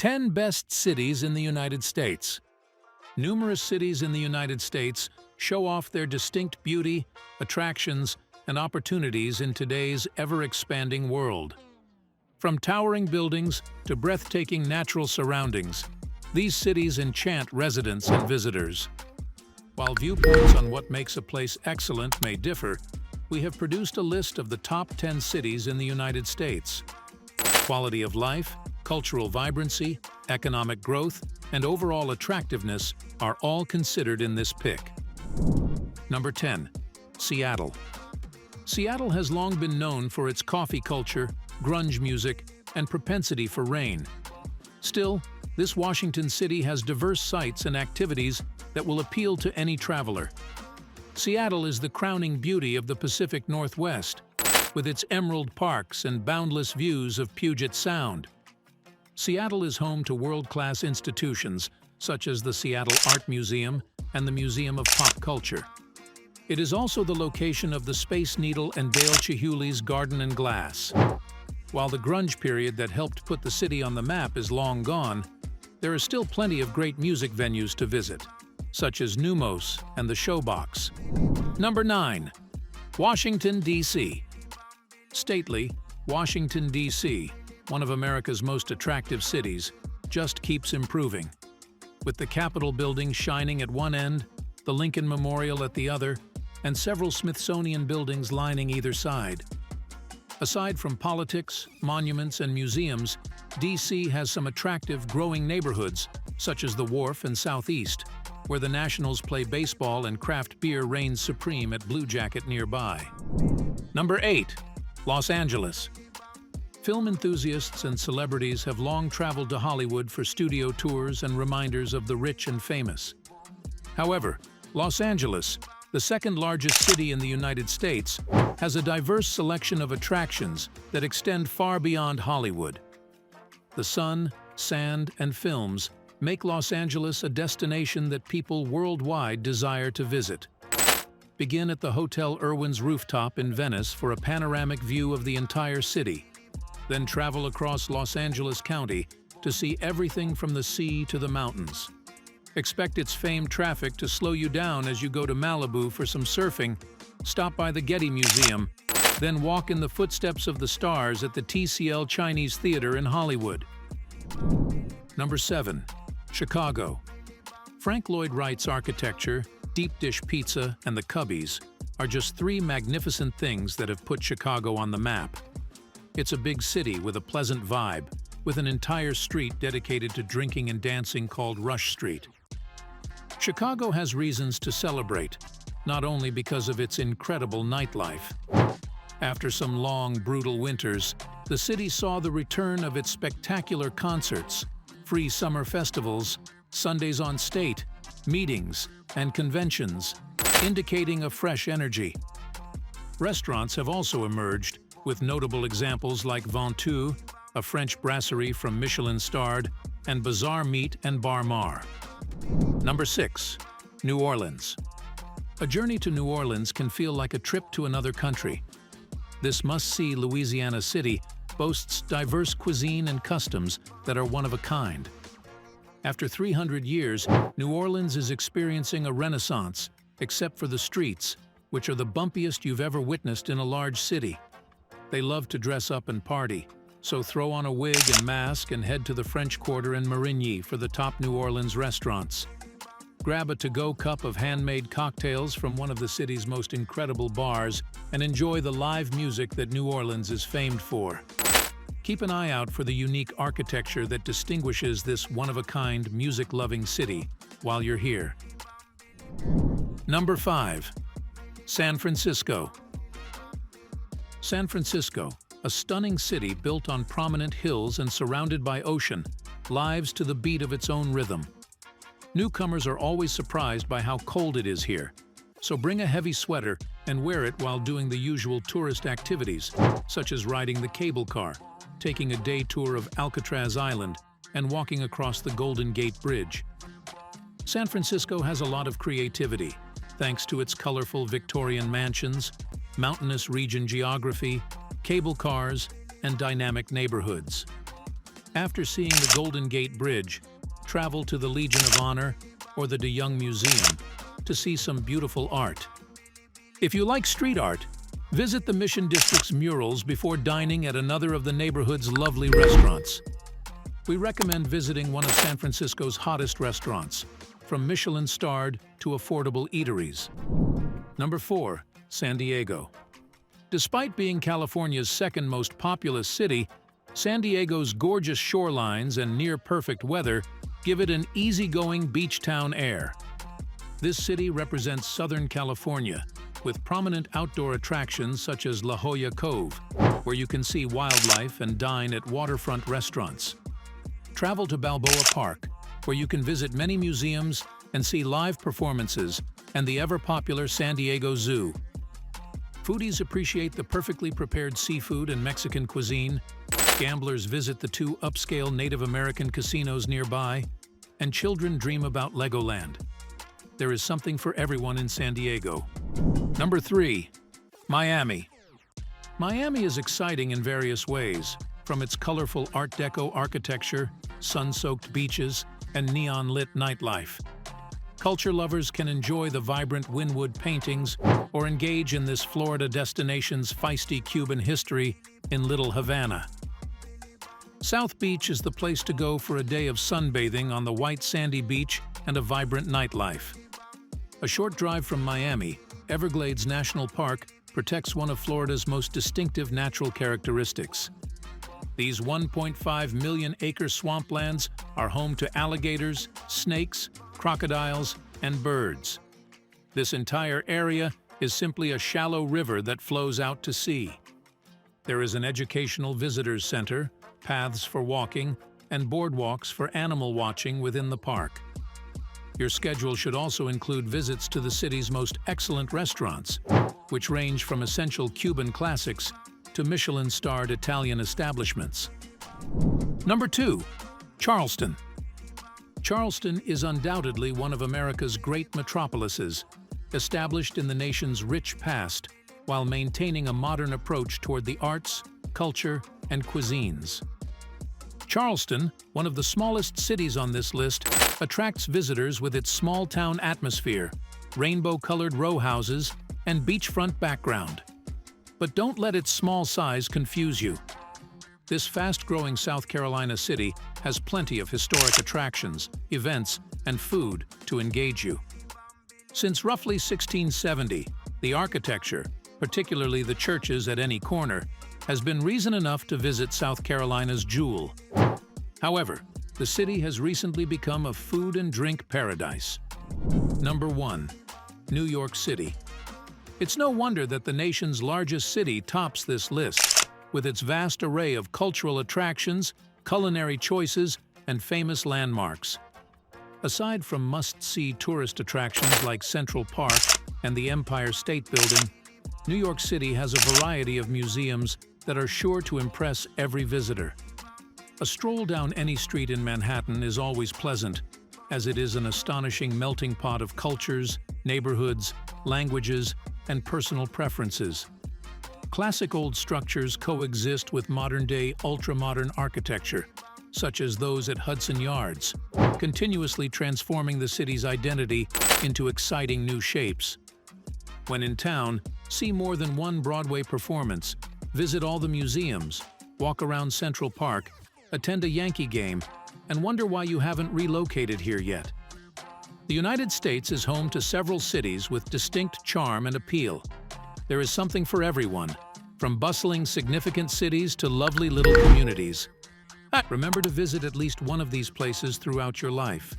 10 Best Cities in the United States. Numerous cities in the United States show off their distinct beauty, attractions, and opportunities in today's ever-expanding world. From towering buildings to breathtaking natural surroundings, these cities enchant residents and visitors. While viewpoints on what makes a place excellent may differ, we have produced a list of the top 10 cities in the United States. Quality of life, cultural vibrancy, economic growth, and overall attractiveness are all considered in this pick. Number 10. Seattle. Seattle has long been known for its coffee culture, grunge music, and propensity for rain. Still, this Washington city has diverse sights and activities that will appeal to any traveler. Seattle is the crowning beauty of the Pacific Northwest, with its emerald parks and boundless views of Puget Sound. Seattle is home to world-class institutions such as the Seattle Art Museum and the Museum of Pop Culture. It is also the location of the Space Needle and Dale Chihuly's Garden and Glass. While the grunge period that helped put the city on the map is long gone, there are still plenty of great music venues to visit, such as Numos and the Showbox. Number 9. Washington, D.C. Stately, Washington, D.C., one of America's most attractive cities, just keeps improving. With the Capitol building shining at one end, the Lincoln Memorial at the other, and several Smithsonian buildings lining either side. Aside from politics, monuments, and museums, D.C. has some attractive, growing neighborhoods, such as the Wharf and Southeast, where the Nationals play baseball and craft beer reigns supreme at Blue Jacket nearby. Number 8. Los Angeles. Film enthusiasts and celebrities have long traveled to Hollywood for studio tours and reminders of the rich and famous. However, Los Angeles, the second largest city in the United States, has a diverse selection of attractions that extend far beyond Hollywood. The sun, sand, and films make Los Angeles a destination that people worldwide desire to visit. Begin at the Hotel Irwin's rooftop in Venice for a panoramic view of the entire city. Then travel across Los Angeles County to see everything from the sea to the mountains. Expect its famed traffic to slow you down as you go to Malibu for some surfing, stop by the Getty Museum, then walk in the footsteps of the stars at the TCL Chinese Theater in Hollywood. Number 7. Chicago. Frank Lloyd Wright's architecture, deep dish pizza, and the Cubbies are just 3 magnificent things that have put Chicago on the map. It's a big city with a pleasant vibe, with an entire street dedicated to drinking and dancing called Rush Street. Chicago has reasons to celebrate, not only because of its incredible nightlife. After some long, brutal winters, the city saw the return of its spectacular concerts, free summer festivals, Sundays on State, meetings, and conventions, indicating a fresh energy. Restaurants have also emerged, with notable examples like Ventoux, a French brasserie from Michelin-starred, and Bazaar Meat and Bar Mar. Number 6. New Orleans. A journey to New Orleans can feel like a trip to another country. This must-see Louisiana city boasts diverse cuisine and customs that are one of a kind. After 300 years, New Orleans is experiencing a renaissance, except for the streets, which are the bumpiest you've ever witnessed in a large city. They love to dress up and party, so throw on a wig and mask and head to the French Quarter in Marigny for the top New Orleans restaurants. Grab a to-go cup of handmade cocktails from one of the city's most incredible bars and enjoy the live music that New Orleans is famed for. Keep an eye out for the unique architecture that distinguishes this one-of-a-kind, music-loving city while you're here. Number 5. San Francisco. San Francisco, a stunning city built on prominent hills and surrounded by ocean, lives to the beat of its own rhythm. Newcomers are always surprised by how cold it is here, so bring a heavy sweater and wear it while doing the usual tourist activities, such as riding the cable car, taking a day tour of Alcatraz Island, and walking across the Golden Gate Bridge. San Francisco has a lot of creativity, thanks to its colorful Victorian mansions, mountainous region geography, cable cars, and dynamic neighborhoods. After seeing the Golden Gate Bridge, travel to the Legion of Honor or the De Young Museum to see some beautiful art. If you like street art, visit the Mission District's murals before dining at another of the neighborhood's lovely restaurants. We recommend visiting one of San Francisco's hottest restaurants, from Michelin-starred to affordable eateries. Number 4. San Diego. Despite being California's second most populous city, San Diego's gorgeous shorelines and near-perfect weather give it an easygoing beach town air. This city represents Southern California, with prominent outdoor attractions such as La Jolla Cove, where you can see wildlife and dine at waterfront restaurants. Travel to Balboa Park, where you can visit many museums and see live performances, and the ever-popular San Diego Zoo. Foodies appreciate the perfectly prepared seafood and Mexican cuisine, gamblers visit the 2 upscale Native American casinos nearby, and children dream about Legoland. There is something for everyone in San Diego. Number 3. Miami. Miami is exciting in various ways, from its colorful Art Deco architecture, sun-soaked beaches, and neon-lit nightlife. Culture lovers can enjoy the vibrant Wynwood paintings or engage in this Florida destination's feisty Cuban history in Little Havana. South Beach is the place to go for a day of sunbathing on the white sandy beach and a vibrant nightlife. A short drive from Miami, Everglades National Park protects one of Florida's most distinctive natural characteristics. These 1.5 million-acre swamplands are home to alligators, snakes, crocodiles, and birds. This entire area is simply a shallow river that flows out to sea. There is an educational visitors center, paths for walking, and boardwalks for animal watching within the park. Your schedule should also include visits to the city's most excellent restaurants, which range from essential Cuban classics to Michelin-starred Italian establishments. Number 2. Charleston. Charleston is undoubtedly one of America's great metropolises, established in the nation's rich past while maintaining a modern approach toward the arts, culture, and cuisines. Charleston, one of the smallest cities on this list, attracts visitors with its small-town atmosphere, rainbow-colored row houses, and beachfront background. But don't let its small size confuse you. This fast-growing South Carolina city has plenty of historic attractions, events, and food to engage you. Since roughly 1670, the architecture, particularly the churches at any corner, has been reason enough to visit South Carolina's jewel. However, the city has recently become a food and drink paradise. Number 1. New York City. It's no wonder that the nation's largest city tops this list, with its vast array of cultural attractions, culinary choices, and famous landmarks. Aside from must-see tourist attractions like Central Park and the Empire State Building, New York City has a variety of museums that are sure to impress every visitor. A stroll down any street in Manhattan is always pleasant, as it is an astonishing melting pot of cultures, neighborhoods, languages, and personal preferences. Classic old structures coexist with modern-day ultra-modern architecture, such as those at Hudson Yards, continuously transforming the city's identity into exciting new shapes. When in town, see more than one Broadway performance, visit all the museums, walk around Central Park, attend a Yankee game, and wonder why you haven't relocated here yet. The United States is home to several cities with distinct charm and appeal. There is something for everyone, from bustling, significant cities to lovely little communities. Remember to visit at least one of these places throughout your life.